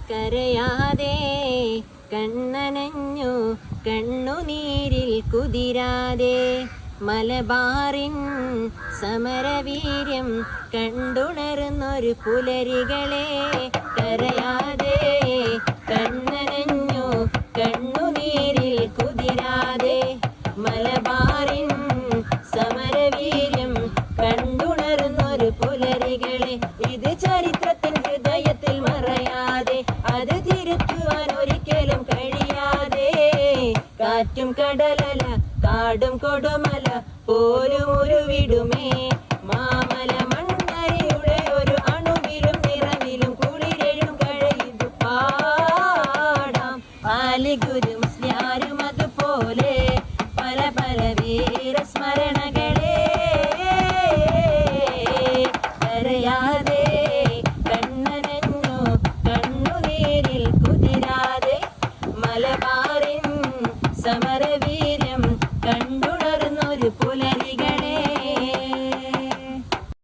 കരയാതെ കണ്ണനഞ്ഞു കണ്ണുനീരിൽ കുതിരാതെ മലബാറിൻ സമരവീര്യം കണ്ടുണർന്നൊരു പുലരികളെ കരയാതെ കണ്ണനഞ്ഞു കണ്ണുനീരിൽ കുതിരാതെ മലബാറിൻ സമരവീര്യം കണ്ടുണർന്നൊരു പുലരികളെ ഇത് ചരിത്രത്തിൻ ഹൃദയത്തിൽ മറയാതെ അത് തിരുത്തുവാൻ ഒരിക്കലും കഴിയാതെ കാറ്റും കടലല കാടും കൊടുമല പോലും ഉരുവിടുമേ മാമല മണ്ണരിയുടെ ഒരു അണുവിലും നിറവിലും കുളിരെഴും കഴിതു പാടാം ആലിഗുരു മുസ്ലിയാരും അതുപോലെ പല പല വീരസ്മരണകളെ കരയാതെ കണ്ണനഞ്ഞു കണ്ണുനീരിൽ കുതിരാതെ മലബാറിൻ സമര